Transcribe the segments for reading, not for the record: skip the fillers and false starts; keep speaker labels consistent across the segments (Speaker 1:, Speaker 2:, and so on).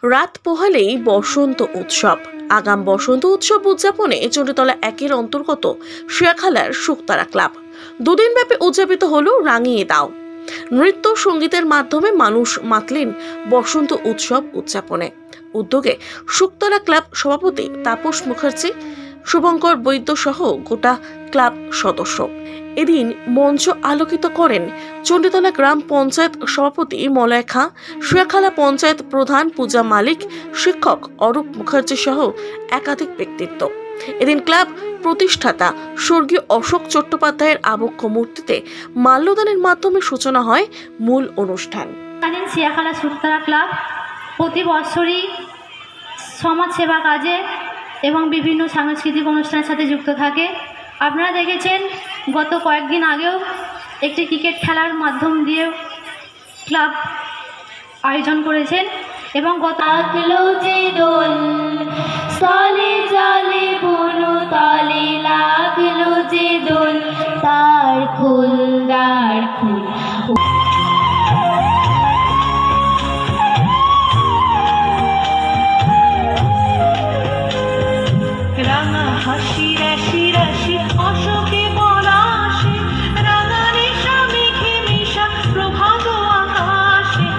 Speaker 1: রাত পোহালেই বসন্ত উৎসব। আগাম বসন্ত উৎসব উদযাপনে চণ্ডীতলা একের অন্তর্গত শিয়াখালার শুকতারা ক্লাব দুদিনব্যাপী উদযাপিত হলো রাঙিয়ে দাও। নৃত্য সঙ্গীতের মাধ্যমে মানুষ মাতলেন বসন্ত উৎসব উদযাপনে। উদ্যোগে শুকতারা ক্লাব সভাপতি তাপস মুখার্জি, শুভঙ্কর বৈদ্য সহ গোটা ক্লাব সদস্য। এদিন মঞ্চ আলোকিত করেন চণ্ডীতলা গ্রাম পঞ্চায়েত সভাপতি মলয় খাঁ, শিয়াখালা পঞ্চায়েত প্রধান পূজা মালিক, শিক্ষক অরূপ মুখার্জি সহ একাধিক ব্যক্তিত্ব। এদিন ক্লাব প্রতিষ্ঠাতা স্বর্গীয় অশোক চট্টোপাধ্যায়ের আবক্ষ মূর্তিতে মাল্যদানের মাধ্যমে সূচনা হয় মূল অনুষ্ঠান।
Speaker 2: শিয়াখালা শুকতারা ক্লাব প্রতি বছরই সমাজসেবা কাজে এবং বিভিন্ন সাংস্কৃতিক অনুষ্ঠানের সাথে যুক্ত থাকে। আপনারা দেখেছেন গত কয়েকদিন আগেও একটি ক্রিকেট খেলার মাধ্যম দিয়ে ক্লাব আয়োজন করেছেন এবং গত
Speaker 3: রাঙা হাসি রাশি রাশি অশোকে পলাশে, রাঙা রেশা মেঘে মেশা প্রভাত আকাশে,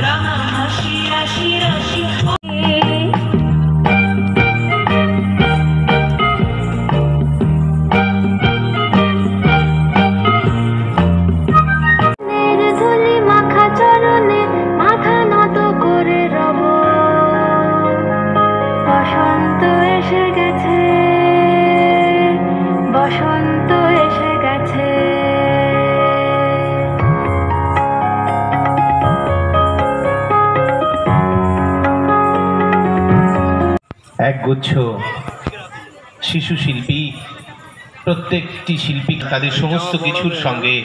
Speaker 3: রাঙা হাসি রাশি রাশি মাখা চরণে মাথা নত করে রব। বসন্ত এসে গেছে, বসন্ত এসে গেছে।
Speaker 4: একগুচ্ছ শিশু শিল্পী, প্রত্যেকটি শিল্পী তাদের সমস্ত কিছুর সঙ্গে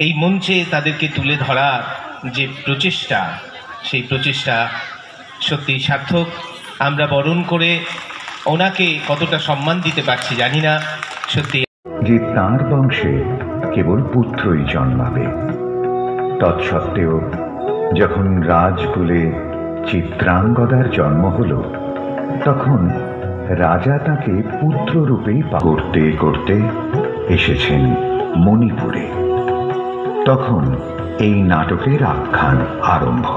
Speaker 4: এই মঞ্চে তাদেরকে তুলে ধরা যে প্রচেষ্টা, সেই প্রচেষ্টা সত্যি সার্থক। আমরা বরণ করে ওনাকে কতটা সম্মান দিতে পারছি জানি না। সত্যি
Speaker 5: যে তাঁর বংশে কেবল পুত্রই জন্মাবে, তৎসত্ত্বেও যখন রাজকুলে চিত্রাঙ্গদার জন্ম হল, তখন রাজা তাকে পুত্ররূপেই করতে করতে এসেছেন মণিপুরে। তখন এই নাটকের আখ্যান আরম্ভ।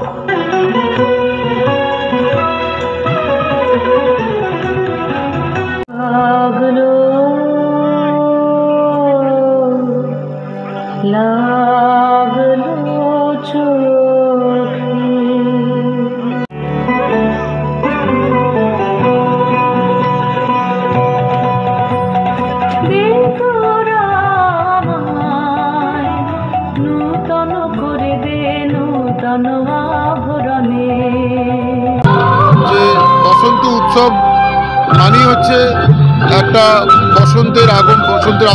Speaker 6: বসন্ত উৎসব মানে হচ্ছে একটা বসন্তের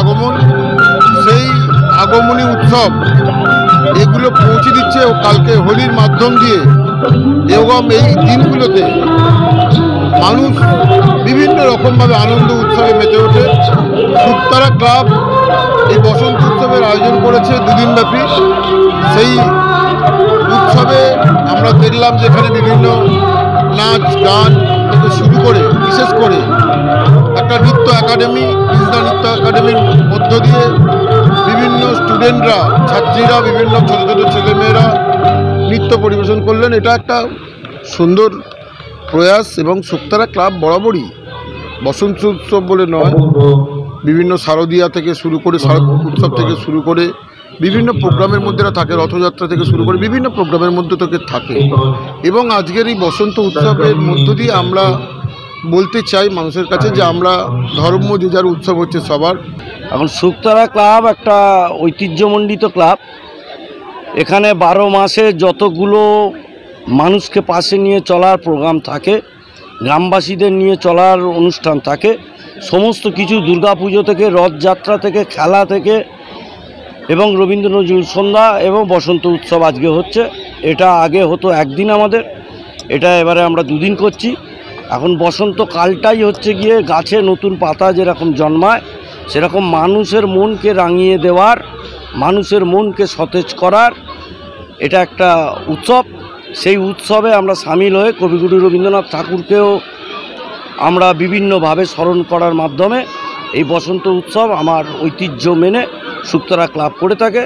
Speaker 6: আগমন। সেই আগমনী উৎসব এগুলো পৌঁছে দিচ্ছে কালকে হোলির মাধ্যম দিয়ে, এবং এই দিনগুলোতে মানুষ বিভিন্ন রকমভাবে আনন্দ উৎসবে মেতে ওঠে। শুকতারা ক্লাব এই বসন্ত উৎসবের আয়োজন করেছে দুদিনব্যাপী। সেই উৎসবে আমরা দেখলাম যে এখানে বিভিন্ন নাচ গান থেকে শুরু করে বিশেষ করে একটা নৃত্য একাডেমি, কৃষ্ণা নৃত্য একাডেমির মধ্য দিয়ে বিভিন্ন স্টুডেন্টরা, ছাত্রীরা, বিভিন্ন ছোটো ছোটো ছেলেমেয়েরা নৃত্য পরিবেশন করলেন। এটা একটা সুন্দর প্রয়াস। এবং শুকতারা ক্লাব বরাবরই বসন্ত উৎসব বলে নয়, বিভিন্ন শারদীয়া থেকে শুরু করে, শারদ উৎসব থেকে শুরু করে বিভিন্ন প্রোগ্রামের মধ্যে থাকে, রথযাত্রা থেকে শুরু করে বিভিন্ন প্রোগ্রামের মধ্যে থেকে থাকে। এবং আজকের এই বসন্ত উৎসবের মধ্য দিয়ে আমরা বলতে চাই মানুষের কাছে যে আমরা ধর্ম যে যার উৎসব হচ্ছে সবার।
Speaker 7: এখন শুকতারা ক্লাব একটা ঐতিহ্যমণ্ডিত ক্লাব। এখানে 12 মাসে যতগুলো মানুষকে পাশে নিয়ে চলার প্রোগ্রাম থাকে, গ্রামবাসীদের নিয়ে চলার অনুষ্ঠান থাকে, সমস্ত কিছু দুর্গাপুজো থেকে, রথযাত্রা থেকে, খেলা থেকে এবং রবীন্দ্র নজরুল সন্ধ্যা এবং বসন্ত উৎসব আজকে হচ্ছে। এটা আগে হতো একদিন আমাদের, এটা এবারে আমরা 2 দিন করছি। এখন বসন্তকালটাই হচ্ছে গিয়ে গাছে নতুন পাতা যেরকম জন্মায় সেরকম মানুষের মনকে রাঙিয়ে দেওয়ার, মানুষের মনকে সতেজ করার এটা একটা উৎসব। সেই উৎসবে আমরা সামিল হয়ে কবিগুরু রবীন্দ্রনাথ ঠাকুরকেও আমরা বিভিন্নভাবে স্মরণ করার মাধ্যমে এই বসন্ত উৎসব আমার ঐতিহ্য মেনে শুকতারা ক্লাব করে থাকে।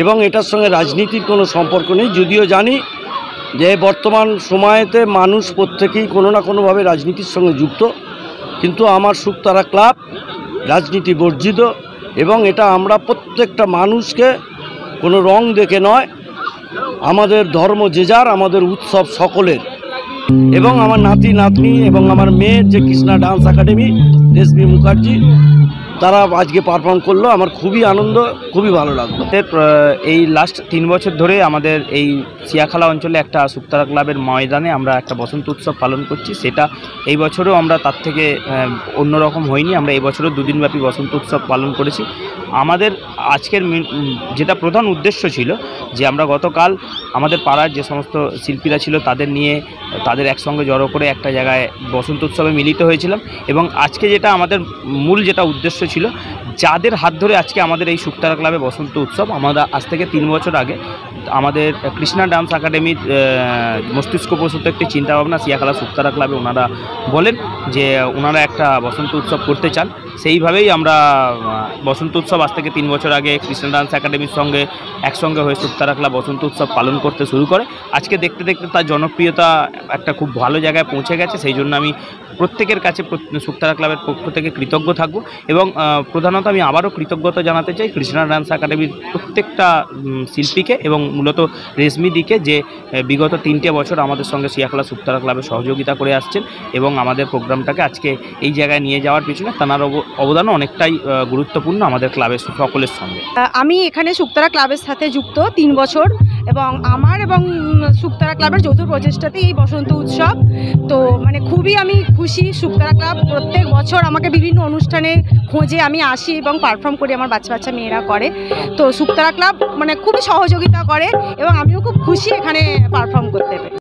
Speaker 7: এবং এটার সঙ্গে রাজনীতির কোনো সম্পর্ক নেই, যদিও জানি যে বর্তমান সময়েতে মানুষ প্রত্যেকেই কোনো না কোনোভাবে রাজনীতির সঙ্গে যুক্ত, কিন্তু আমার শুকতারা ক্লাব রাজনীতি বর্জিত। এবং এটা আমরা প্রত্যেকটা মানুষকে কোনো রং দেখে নয়, আমাদের ধর্ম যে যার, আমাদের উৎসব সকলের। এবং আমার নাতি নাতনি এবং আমার মেয়ের যে কৃষ্ণা ডান্স একাডেমি রেশমি মুখার্জি, তারা আজকে পারফর্ম করলো, আমার খুবই আনন্দ, খুবই ভালো লাগলো।
Speaker 8: এই লাস্ট 3 বছর ধরে আমাদের এই সিয়াখালা অঞ্চলে একটা শুকতারা ক্লাবের ময়দানে আমরা একটা বসন্ত উৎসব পালন করছি। সেটা এই বছরও আমরা তার থেকে অন্যরকম হয়নি। আমরা এই বছরও 2 দিনব্যাপী বসন্ত উৎসব পালন করেছি। আমাদের আজকের যেটা প্রধান উদ্দেশ্য ছিল যে আমরা গতকাল আমাদের পাড়ার যে সমস্ত শিল্পীরা ছিল তাদের একসঙ্গে জড়ো করে একটা জায়গায় বসন্ত উৎসবে মিলিত হয়েছিলাম। এবং আজকে যেটা আমাদের মূল যেটা উদ্দেশ্য ছিল, যাদের হাত ধরে আজকে আমাদের এই শুকতারা ক্লাবে বসন্ত উৎসব, আমরা আজ থেকে 3 বছর আগে আমাদের কৃষ্ণা ডান্স একাডেমির মস্তিষ্কপ্রসূত একটি চিন্তাভাবনা সিয়াখালা শুকতারা ক্লাবে ওনারা বলেন যে ওনারা একটা বসন্ত উৎসব করতে চান। সেইভাবেই আমরা বসন্ত উৎসব আজ থেকে 3 বছর আগে কৃষ্ণা ডান্স একাডেমির সঙ্গে একসঙ্গে হয়ে শুকতারা ক্লাব বসন্ত উৎসব পালন করতে শুরু করে। আজকে দেখতে দেখতে তার জনপ্রিয়তা একটা খুব ভালো জায়গায় পৌঁছে গেছে। সেই জন্য আমি প্রত্যেকের কাছে শুকতারা ক্লাবের পক্ষ থেকে কৃতজ্ঞ থাকব। এবং প্রধানত আমি আবারও কৃতজ্ঞতা জানাতে চাই কৃষ্ণা ডান্স একাডেমির প্রত্যেকটা শিল্পীকে এবং মূলত রেশমি দিকে, যে বিগত 3টে বছর আমাদের সঙ্গে সিয়াখালা শুকতারা ক্লাবে সহযোগিতা করে আসছেন এবং আমাদের প্রোগ্রামটাকে আজকে এই জায়গায় নিয়ে যাওয়ার পিছনে তার অবদানও অনেকটাই গুরুত্বপূর্ণ আমাদের ক্লাবের সকলের সঙ্গে।
Speaker 9: আমি এখানে শুকতারা ক্লাবের সাথে যুক্ত 3 বছর, এবং আমার এবং শুকতারা ক্লাবের যৌথ প্রচেষ্টাতেই এই বসন্ত উৎসব। তো মানে খুবই আমি খুশি। শুকতারা ক্লাব প্রত্যেক বছর আমাকে বিভিন্ন অনুষ্ঠানে খোঁজে, আমি আসি এবং পারফর্ম করি, আমার বাচ্চা মেয়েরা করে। তো শুকতারা ক্লাব মানে খুবই সহযোগিতা করে এবং আমিও খুব খুশি এখানে পারফর্ম করতে পেরে।